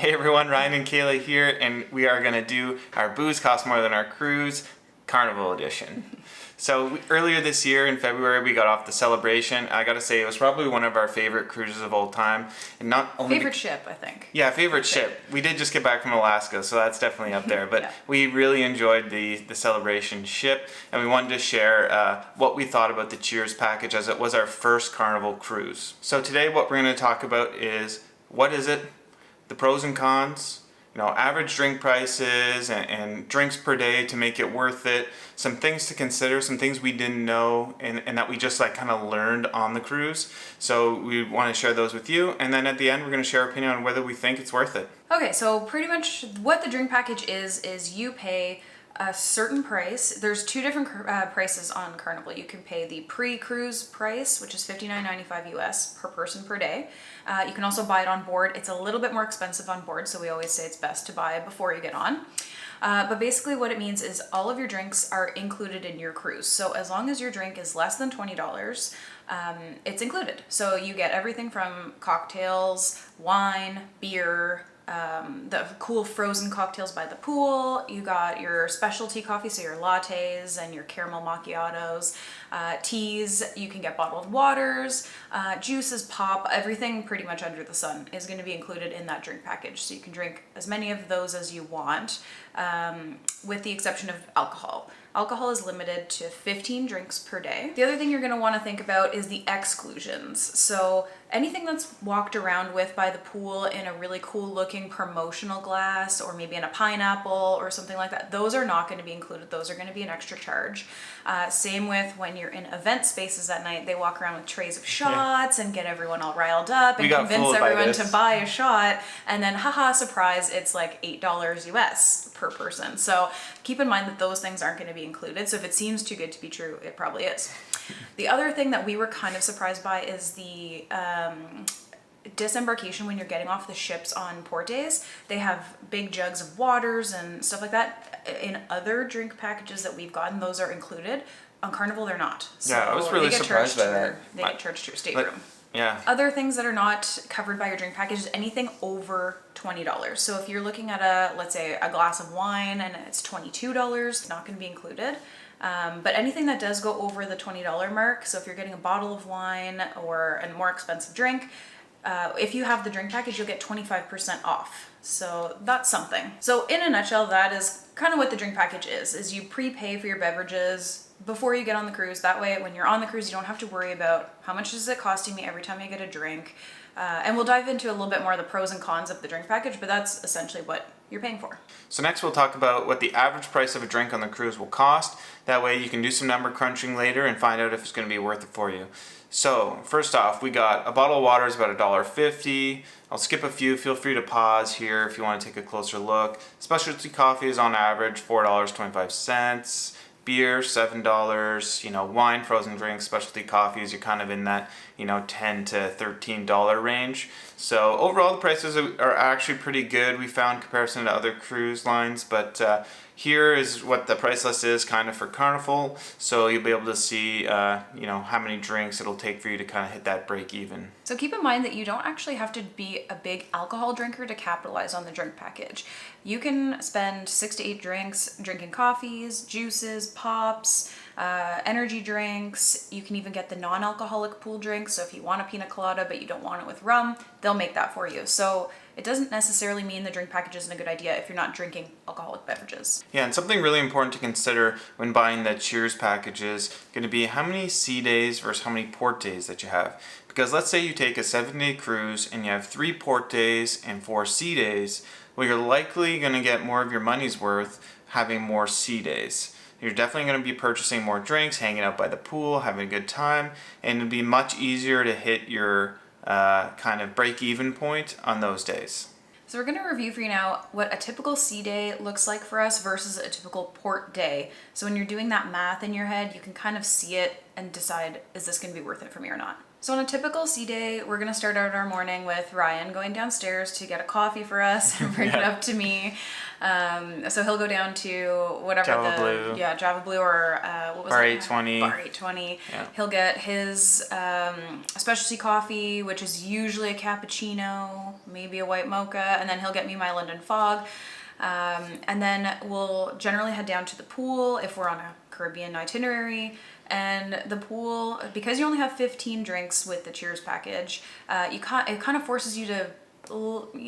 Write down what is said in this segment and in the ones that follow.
Hey everyone, Ryan and Kayla here, and we are going to do our Booze Cost More Than Our Cruise Carnival Edition. Earlier this year in February we got off the Celebration. I gotta say it was probably one of our favorite cruises of all time. And not only favorite ship, I think. Yeah, favorite ship. We did just get back from Alaska, so that's definitely up there. But we really enjoyed the Celebration ship, and we wanted to share what we thought about the Cheers package as it was our first Carnival cruise. So today what we're going to talk about is what is it, the pros and cons, average drink prices and drinks per day to make it worth it, some things to consider, some things we didn't know and that we just kind of learned on the cruise. So we want to share those with you, and then at the end we're going to share our opinion on whether we think it's worth it. Okay, so pretty much what the drink package is you pay a certain price. There's two different prices on Carnival. You can pay the pre-cruise price, which is $59.95 US per person per day. You can also buy it on board. It's a little bit more expensive on board, so we always say it's best to buy before you get on. But basically what it means is all of your drinks are included in your cruise. So as long as your drink is less than $20, it's included. So you get everything from cocktails, wine, beer, the cool frozen cocktails by the pool. You got your specialty coffee, so your lattes and your caramel macchiatos, teas. You can get bottled waters, juices, pop, everything pretty much under the sun is going to be included in that drink package. So you can drink as many of those as you want, with the exception of alcohol. Alcohol is limited to 15 drinks per day. The other thing you're going to want to think about is the exclusions. So anything that's walked around with by the pool in a really cool looking promotional glass, or maybe in a pineapple or something like that, those are not going to be included. Those are going to be an extra charge. Same with when you're in event spaces at night, they walk around with trays of shots and get everyone all riled up and convince everyone to buy a shot, and then haha, surprise, it's like $8 US per person. So keep in mind that those things aren't going to be included. So if it seems too good to be true, it probably is. The other thing that we were kind of surprised by is the disembarkation. When you're getting off the ships on port days, they have big jugs of waters and stuff like that. In other drink packages that we've gotten, those are included. On Carnival, they're not. So yeah, I was really surprised by that. They get charged to your stateroom. Yeah. Other things that are not covered by your drink package is anything over $20. So if you're looking at let's say a glass of wine and it's $22, it's not going to be included. But anything that does go over the $20 mark, so if you're getting a bottle of wine or a more expensive drink, if you have the drink package, you'll get 25% off. So that's something. So in a nutshell, that is kind of what the drink package is you prepay for your beverages before you get on the cruise. That way, when you're on the cruise, you don't have to worry about how much is it costing me every time I get a drink. And we'll dive into a little bit more of the pros and cons of the drink package, but that's essentially what you're paying for. So next we'll talk about what the average price of a drink on the cruise will cost. That way you can do some number crunching later and find out if it's going to be worth it for you. So first off, we got a bottle of water is about $1.50. I'll skip a few. Feel free to pause here if you want to take a closer look. Specialty coffee is on average $4.25. Beer, $7, wine, frozen drinks, specialty coffees, you're kind of in that, $10 to $13 range. So overall the prices are actually pretty good, we found, in comparison to other cruise lines, but here is what the price list is kind of for Carnival, so you'll be able to see, how many drinks it'll take for you to kind of hit that break even. So keep in mind that you don't actually have to be a big alcohol drinker to capitalize on the drink package. You can spend 6 to 8 drinks drinking coffees, juices, pops, energy drinks. You can even get the non-alcoholic pool drinks. So if you want a pina colada but you don't want it with rum, they'll make that for you. So it doesn't necessarily mean the drink package isn't a good idea if you're not drinking alcoholic beverages. Yeah, and something really important to consider when buying the Cheers package is going to be how many sea days versus how many port days that you have. Because let's say you take a 7-day cruise and you have 3 port days and 4 sea days, well, you're likely going to get more of your money's worth having more sea days. You're definitely going to be purchasing more drinks, hanging out by the pool, having a good time, and it'll be much easier to hit your kind of break-even point on those days. So we're going to review for you now what a typical sea day looks like for us versus a typical port day. So when you're doing that math in your head, you can kind of see it and decide, is this going to be worth it for me or not? So on a typical sea day, we're gonna start out our morning with Ryan going downstairs to get a coffee for us and bring it up to me. So he'll go down to whatever Java Blue. Java Blue or what was Bar it? 820. Bar 820. Yeah. He'll get his specialty coffee, which is usually a cappuccino, maybe a white mocha, and then he'll get me my London Fog. And then we'll generally head down to the pool if we're on a Caribbean itinerary. And the pool, because you only have 15 drinks with the Cheers package, it kind of forces you to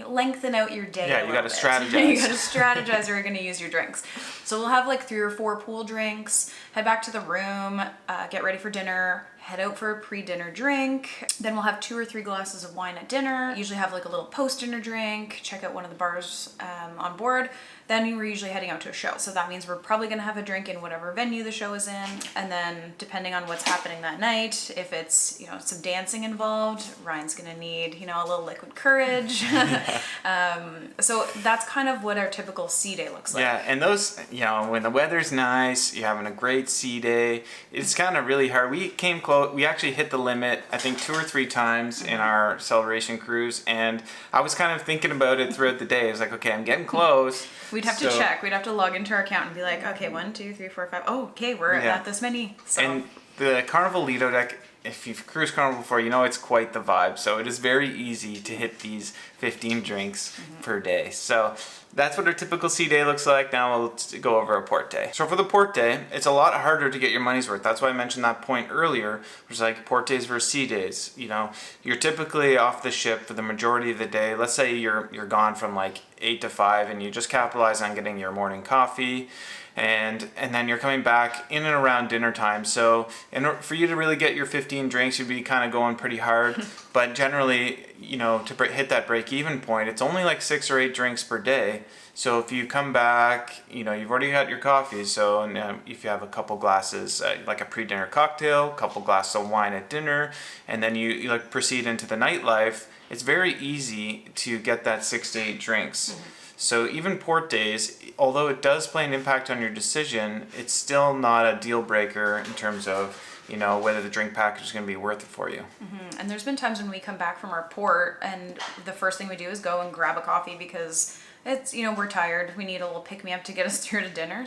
lengthen out your day. Yeah, you got to strategize. You got to strategize where you're going to use your drinks. So we'll have like 3 or 4 pool drinks, head back to the room, get ready for dinner, head out for a pre-dinner drink. Then we'll have 2 or 3 glasses of wine at dinner. Usually have like a little post-dinner drink, check out one of the bars on board. Then we're usually heading out to a show. So that means we're probably gonna have a drink in whatever venue the show is in. And then depending on what's happening that night, if it's, some dancing involved, Ryan's gonna need, a little liquid courage. So that's kind of what our typical sea day looks like. Yeah, and those, when the weather's nice, you're having a great sea day, it's kind of really hard. We came close, we actually hit the limit, I think 2 or 3 times in our celebration cruise, and I was kind of thinking about it throughout the day. I was like, okay, I'm getting close. We'd have to check. We'd have to log into our account and be like, okay, 1, 2, 3, 4, 5. Oh, okay, we're at this many. So. And the Carnival Lido deck, if you've cruised Carnival before, it's quite the vibe. So it is very easy to hit these 15 drinks per day. So that's what our typical sea day looks like. Now we'll go over a port day. So for the port day, it's a lot harder to get your money's worth. That's why I mentioned that point earlier, which is like port days versus sea days. You're typically off the ship for the majority of the day. Let's say you're gone from like 8 to 5 and you just capitalize on getting your morning coffee. And then you're coming back in and around dinner time. So for you to really get your 15 drinks, you'd be kind of going pretty hard. But generally, to hit that break-even point, it's only like 6 or 8 drinks per day. So if you come back, you've already got your coffee. So if you have a couple glasses, like a pre-dinner cocktail, a couple glasses of wine at dinner, and then you like proceed into the nightlife, it's very easy to get that 6 to 8 drinks. So even port days, although it does play an impact on your decision, it's still not a deal breaker in terms of, whether the drink package is going to be worth it for you. Mm-hmm. And there's been times when we come back from our port and the first thing we do is go and grab a coffee because it's, we're tired. We need a little pick-me-up to get us through to dinner.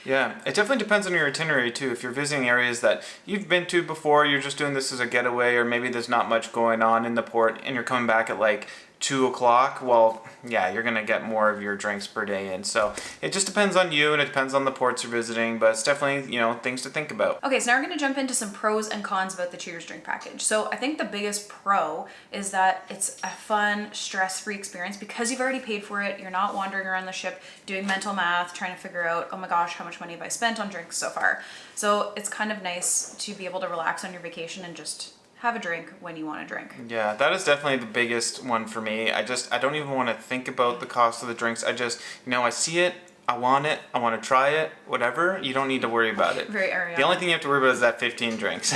Yeah, it definitely depends on your itinerary too. If you're visiting areas that you've been to before, you're just doing this as a getaway, or maybe there's not much going on in the port and you're coming back at like 2 o'clock, well, yeah, you're going to get more of your drinks per day in. So it just depends on you and it depends on the ports you're visiting, but it's definitely, things to think about. Okay, so now we're going to jump into some pros and cons about the Cheers drink package. So I think the biggest pro is that it's a fun, stress-free experience because you've already paid for it. You're not wandering around the ship doing mental math, trying to figure out, oh my gosh, how much money have I spent on drinks so far? So it's kind of nice to be able to relax on your vacation and just have a drink when you want to drink. Yeah, that is definitely the biggest one for me. I don't even want to think about the cost of the drinks. I just, I see it, I want it, I want to try it, whatever. You don't need to worry about it. Very Ariana. The only thing you have to worry about is that 15 drinks.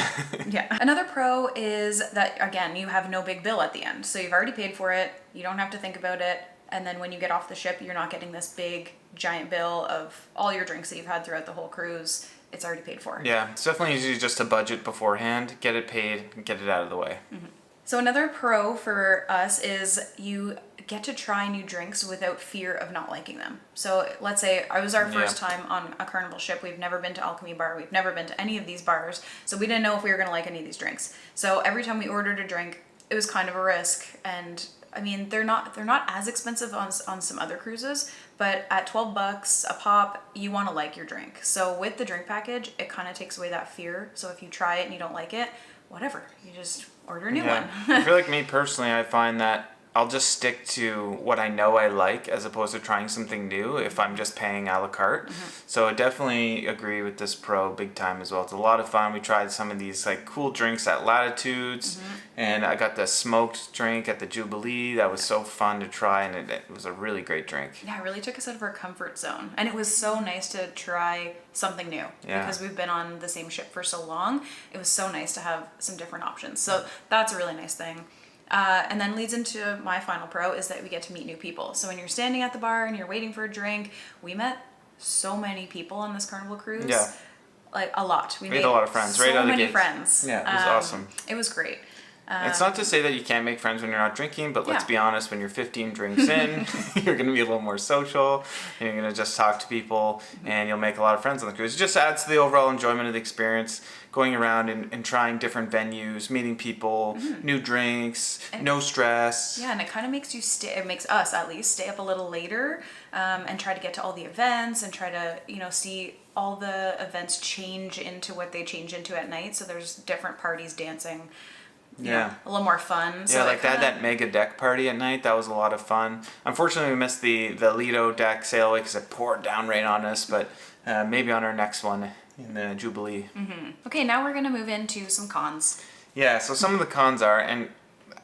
Yeah. Another pro is that, again, you have no big bill at the end. So you've already paid for it, you don't have to think about it, and then when you get off the ship, you're not getting this big, giant bill of all your drinks that you've had throughout the whole cruise. It's already paid for. Yeah, it's definitely easy just to budget beforehand, get it paid, and get it out of the way. Mm-hmm. So another pro for us is you get to try new drinks without fear of not liking them. So let's say it was our first time on a Carnival ship. We've never been to Alchemy Bar. We've never been to any of these bars. So we didn't know if we were going to like any of these drinks. So every time we ordered a drink, it was kind of a risk. And I mean, they're not as expensive on some other cruises, but at $12 a pop, you want to like your drink. So with the drink package, it kind of takes away that fear. So if you try it and you don't like it, whatever, you just order a new one. I feel like me personally, I find that I'll just stick to what I know I like as opposed to trying something new if I'm just paying a la carte. So I definitely agree with this pro big time as well. It's a lot of fun. We tried some of these like cool drinks at Latitudes and I got the smoked drink at the Jubilee. That was so fun to try and it was a really great drink. Yeah, it really took us out of our comfort zone. And it was so nice to try something new because we've been on the same ship for so long. It was so nice to have some different options. So that's a really nice thing. And then leads into my final pro is that we get to meet new people. So when you're standing at the bar and you're waiting for a drink, we met so many people on this Carnival cruise. Yeah. like a lot. We made a lot of friends, so right out of the many gates. friends. Yeah, it was awesome. It was great. It's not to say that you can't make friends when you're not drinking, but let's Yeah. be honest, when you're 15 drinks in, you're going to be a little more social, and you're going to just talk to people, and you'll make a lot of friends on the cruise. It just adds to the overall enjoyment of the experience, going around and trying different venues, meeting people, new drinks, no stress. Yeah, and it kind of makes you it makes us at least stay up a little later, and try to get to all the events and try to, see all the events change into what they change into at night. So there's different parties dancing. Yeah. A little more fun. So Yeah, like it they had kinda- that mega deck party at night. That was a lot of fun. Unfortunately, we missed the Lido deck sail away because it poured down right on us, but maybe on our next one in the Jubilee. Okay, now we're going to move into some cons. Yeah, so some of the cons are, and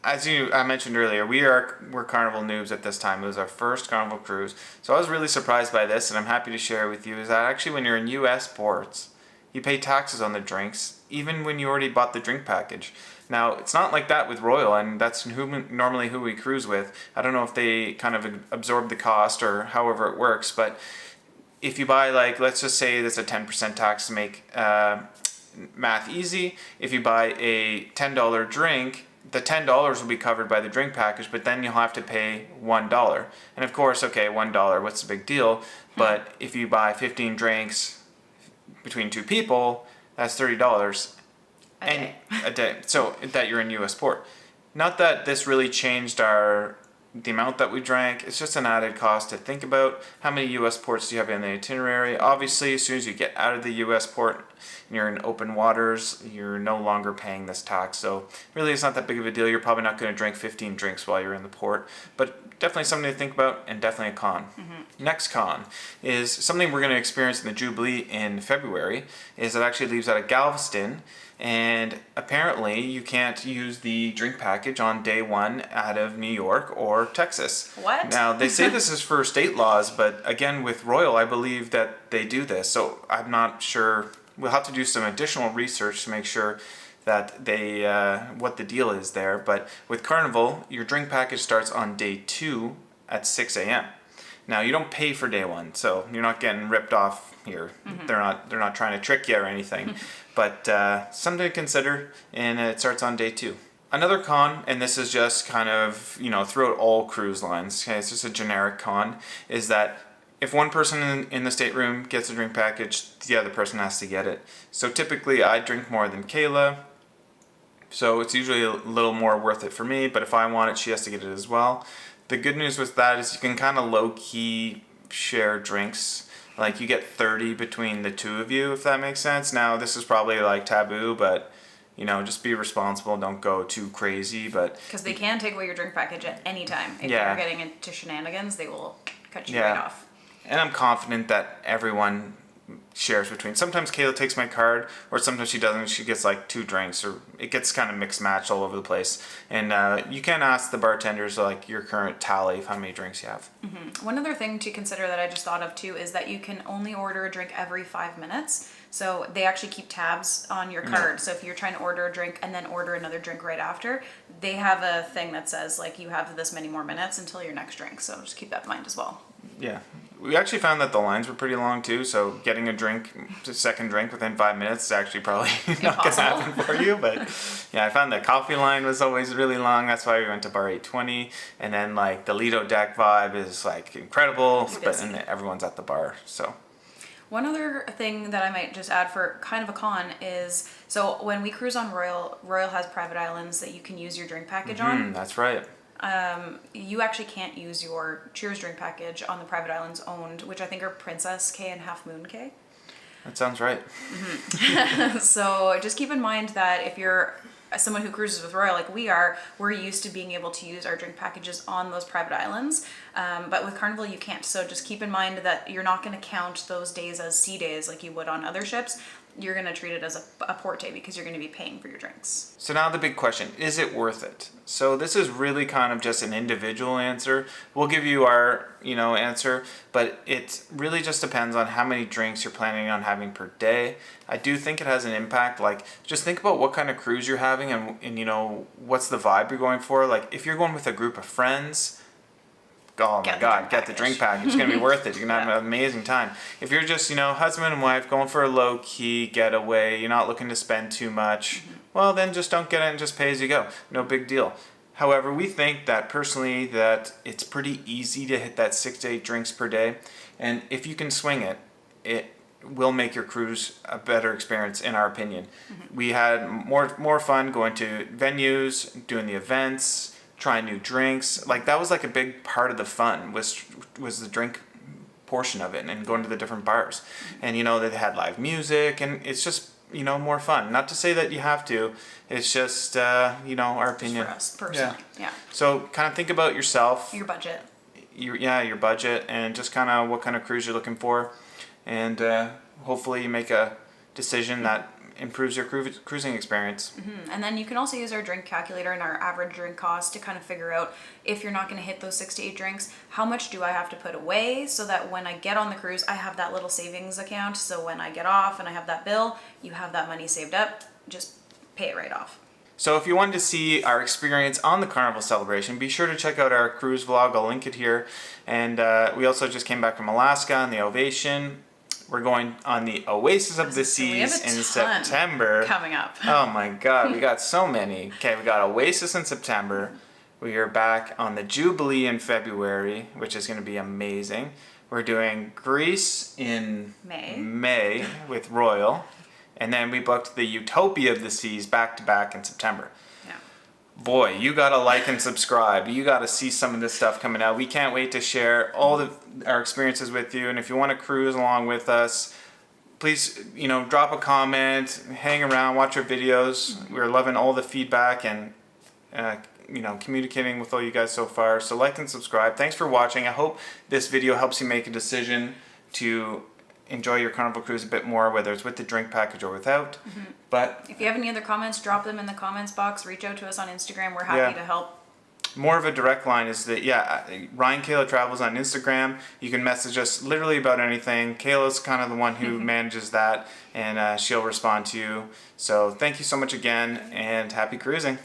as I mentioned earlier, we're Carnival noobs at this time. It was our first Carnival cruise. So I was really surprised by this, and I'm happy to share with you, is that actually when you're in US ports, you pay taxes on the drinks, even when you already bought the drink package. Now, it's not like that with Royal, and that's normally who we cruise with. I don't know if they kind of absorb the cost or however it works, but if you buy, like, let's just say there's a 10% tax to make math easy. If you buy a $10 drink, the $10 will be covered by the drink package, but then you'll have to pay $1. And of course, okay, $1, what's the big deal? But if you buy 15 drinks between two people, that's $30 a day. So that you're in US port. Not that this really changed the amount that we drank. It's just an added cost to think about. How many US ports do you have in the itinerary? Obviously, as soon as you get out of the US port and you're in open waters, you're no longer paying this tax. So really, it's not that big of a deal. You're probably not going to drink 15 drinks while you're in the port, but definitely something to think about, and definitely a con. Next con is something we're going to experience in the Jubilee in February. Is it actually leaves out of Galveston. And apparently you can't use the drink package on day one out of New York or Texas. What? Now, they say this is for state laws, but again, with Royal, I believe that they do this. So I'm not sure. We'll have to do some additional research to make sure that they what the deal is there. But with Carnival, your drink package starts on day 2 at 6 a.m. Now, you don't pay for day 1, so you're not getting ripped off here. They're not trying to trick you or anything. But something to consider, and it starts on day 2. Another con, and this is just kind of, throughout all cruise lines, okay, it's just a generic con, is that if one person in the stateroom gets a drink package, the other person has to get it. So typically I drink more than Kayla, so it's usually a little more worth it for me, but if I want it, she has to get it as well. The good news with that is you can kind of low-key share drinks. Like, you get 30 between the two of you, if that makes sense. Now, this is probably like taboo, but just be responsible. Don't go too crazy, but Because they can take away your drink package at any time. If Yeah. you're getting into shenanigans, they will cut you Yeah. right off. and I'm confident that everyone shares between. Sometimes Kayla takes my card, or sometimes she doesn't. She gets like 2 drinks, or it gets kind of mixed match all over the place. And you can ask the bartenders like your current tally of how many drinks you have. One other thing to consider that I just thought of too is that you can only order a drink every 5 minutes. So they actually keep tabs on your card. So if you're trying to order a drink and then order another drink right after, they have a thing that says like you have this many more minutes until your next drink. So just keep that in mind as well. Yeah. We actually found that the lines were pretty long too, so getting a second drink within 5 minutes is actually probably not going to happen for you. But yeah, I found the coffee line was always really long. That's why we went to bar 820. And then like the Lido deck vibe is like incredible, and everyone's at the bar. So one other thing that I might just add for kind of a con is, so when we cruise on Royal has private islands that you can use your drink package on. That's right. You actually can't use your Cheers drink package on the private islands owned, which I think are Princess K and Half Moon K. That sounds right. So just keep in mind that if you're someone who cruises with Royal like we're used to being able to use our drink packages on those private islands. But with Carnival you can't. So just keep in mind that you're not going to count those days as sea days like you would on other ships. You're going to treat it as a port day because you're going to be paying for your drinks. So now the big question, is it worth it? So this is really kind of just an individual answer. We'll give you our, answer, but it really just depends on how many drinks you're planning on having per day. I do think it has an impact. Like, just think about what kind of cruise you're having and what's the vibe you're going for. Like, if you're going with a group of friends, oh my God, get the drink package. It's going to be worth it. You're going to have Yeah. an amazing time. If you're just, husband and wife going for a low key getaway, you're not looking to spend too much, well, then just don't get it and just pay as you go. No big deal. However, we think that personally that it's pretty easy to hit that 6 to 8 drinks per day. And if you can swing it, it will make your cruise a better experience, in our opinion. We had more fun going to venues, doing the events, trying new drinks. Like that was like a big part of the fun was the drink portion of it and going to the different bars. And they had live music and it's just more fun. Not to say that you have to. It's just our opinion. For us personally. Yeah. So kind of think about yourself, Your budget. your budget, and just kind of what kind of cruise you're looking for, and hopefully you make a decision that improves your cruising experience. And then you can also use our drink calculator and our average drink cost to kind of figure out if you're not going to hit those 6 to 8 drinks, how much do I have to put away so that when I get on the cruise, I have that little savings account. So when I get off and I have that bill, you have that money saved up, just pay it right off. So if you wanted to see our experience on the Carnival celebration, be sure to check out our cruise vlog. I'll link it here. And we also just came back from Alaska on the Ovation. We're going on the Oasis of the Seas in September. Coming up. Oh my God, we got so many. Okay, we got Oasis in September. We are back on the Jubilee in February, which is going to be amazing. We're doing Greece in May with Royal. And then we booked the Utopia of the Seas back to back in September. Boy, you gotta like and subscribe. You gotta see some of this stuff coming out. We can't wait to share all our experiences with you. And if you want to cruise along with us, please, drop a comment, hang around, watch our videos. We're loving all the feedback and, communicating with all you guys so far. So like and subscribe. Thanks for watching. I hope this video helps you make a decision to enjoy your Carnival cruise a bit more, whether it's with the drink package or without. But if you have any other comments, drop them in the comments box. Reach out to us on Instagram. We're happy to help. More of a direct line is that, Ryan Kayla Travels on Instagram. You can message us literally about anything. Kayla's kind of the one who manages that, and she'll respond to you. So thank you so much again, and happy cruising.